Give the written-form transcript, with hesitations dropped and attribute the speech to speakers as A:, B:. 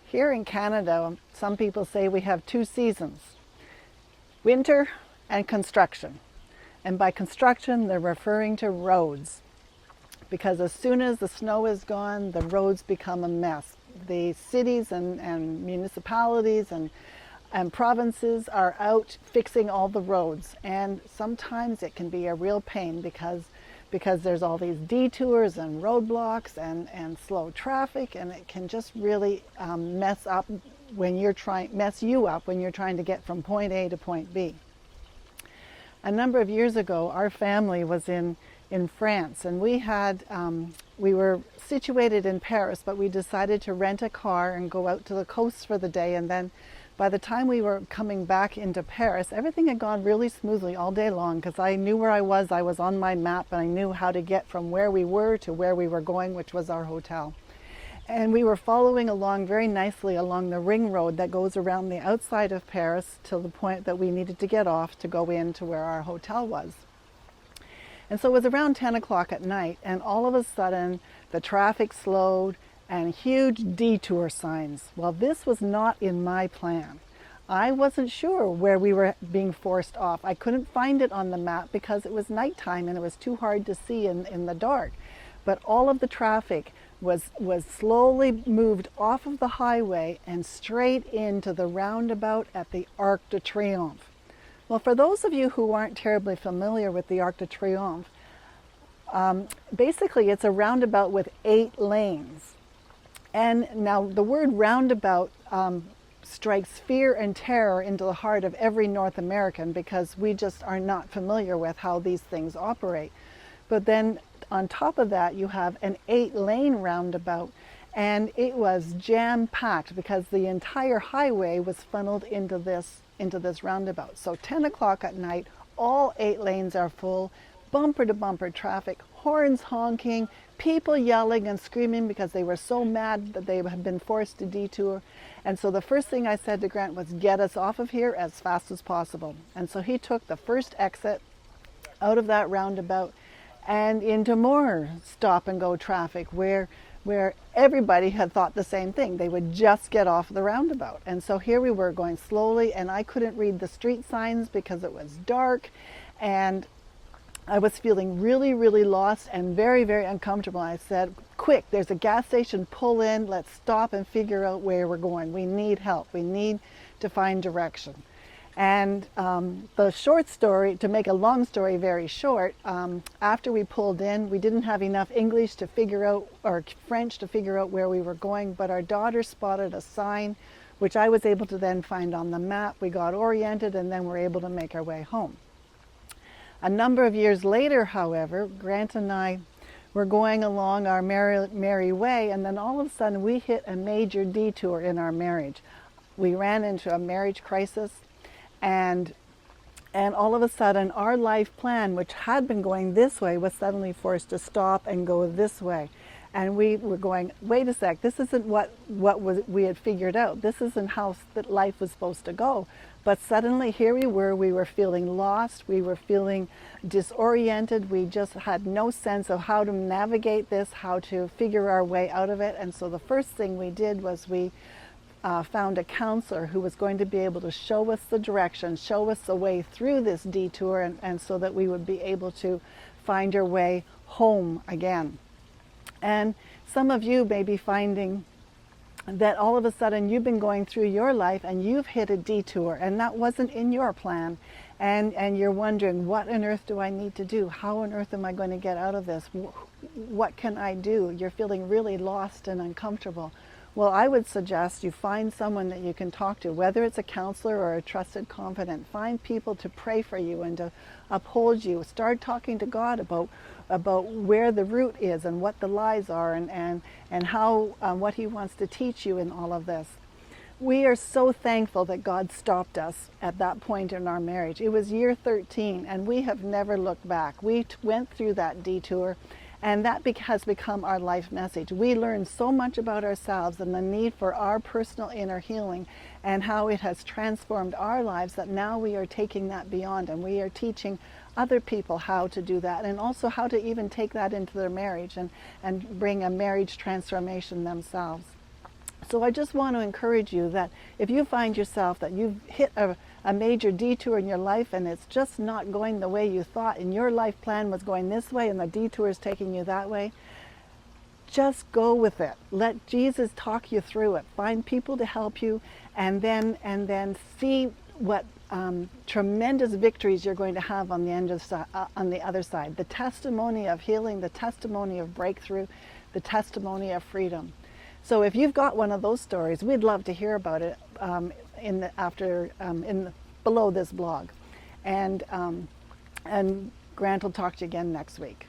A: Here in Canada, some people say we have two seasons, winter and construction. And by construction, they're referring to roads. Because as soon as the snow is gone, the roads become a mess. The cities and municipalities and provinces are out fixing all the roads. And sometimes it can be a real pain because there's all these detours and roadblocks and slow traffic, and it can just really mess you up when you're trying to get from point A to point B. A number of years ago, our family was in France, and we were situated in Paris, but we decided to rent a car and go out to the coast for the day. And then by the time we were coming back into Paris, everything had gone really smoothly all day long because I knew where I was on my map, and I knew how to get from where we were to where we were going, which was our hotel. And we were following along very nicely along the ring road that goes around the outside of Paris till the point that we needed to get off to go in to where our hotel was. And so it was around 10 o'clock at night, and all of a sudden the traffic slowed and huge detour signs. Well, this was not in my plan. I wasn't sure where we were being forced off. I couldn't find it on the map because it was nighttime and it was too hard to see in the dark. But all of the traffic was slowly moved off of the highway and straight into the roundabout at the Arc de Triomphe. Well, for those of you who aren't terribly familiar with the Arc de Triomphe, basically it's a roundabout with 8 lanes. And now the word roundabout strikes fear and terror into the heart of every North American because we just are not familiar with how these things operate. But then on top of that, you have an 8-lane roundabout, and it was jam-packed because the entire highway was funneled into this roundabout. So 10 o'clock at night, all 8 lanes are full, bumper-to-bumper traffic, horns honking, people yelling and screaming because they were so mad that they had been forced to detour. And so the first thing I said to Grant was, get us off of here as fast as possible. And so he took the first exit out of that roundabout and into more stop-and-go traffic where everybody had thought the same thing. They would just get off the roundabout. And so here we were going slowly, and I couldn't read the street signs because it was dark, and I was feeling really, really lost and very, very uncomfortable. I said, quick, there's a gas station, pull in, let's stop and figure out where we're going. We need help. We need to find direction. And the short story, to make a long story very short, after we pulled in, we didn't have enough English to figure out, or French to figure out where we were going, but our daughter spotted a sign, which I was able to then find on the map. We got oriented, and then were able to make our way home. A number of years later, however, Grant and I were going along our merry way, and then all of a sudden we hit a major detour in our marriage. We ran into a marriage crisis, and all of a sudden our life plan, which had been going this way, was suddenly forced to stop and go this way. And we were going, wait a sec, this isn't what we had figured out. This isn't how that life was supposed to go. But suddenly here we were feeling lost, we were feeling disoriented, we just had no sense of how to navigate this, how to figure our way out of it. And so the first thing we did was we found a counselor who was going to be able to show us the direction, show us the way through this detour, and so that we would be able to find our way home again. And some of you may be finding that all of a sudden you've been going through your life and you've hit a detour, and that wasn't in your plan, and you're wondering, what on earth do I need to do? How on earth am I going to get out of this? What can I do? You're feeling really lost and uncomfortable. Well, I would suggest you find someone that you can talk to, whether it's a counselor or a trusted confidant. Find people to pray for you and to uphold you. Start talking to God about where the root is and what the lies are, and how what He wants to teach you in all of this. We are so thankful that God stopped us at that point in our marriage. It was year 13, and we have never looked back. We went through that detour, and that has become our life message. We learned so much about ourselves and the need for our personal inner healing, and how it has transformed our lives, that now we are taking that beyond, and we are teaching other people how to do that, and also how to even take that into their marriage and bring a marriage transformation themselves. So I just want to encourage you that if you find yourself that you've hit a major detour in your life and it's just not going the way you thought and your life plan was going this way and the detour is taking you that way, just go with it. Let Jesus talk you through it. Find people to help you, and then see what tremendous victories you're going to have on the other side. The testimony of healing, the testimony of breakthrough, the testimony of freedom. So if you've got one of those stories, we'd love to hear about it below this blog, and Grant will talk to you again next week.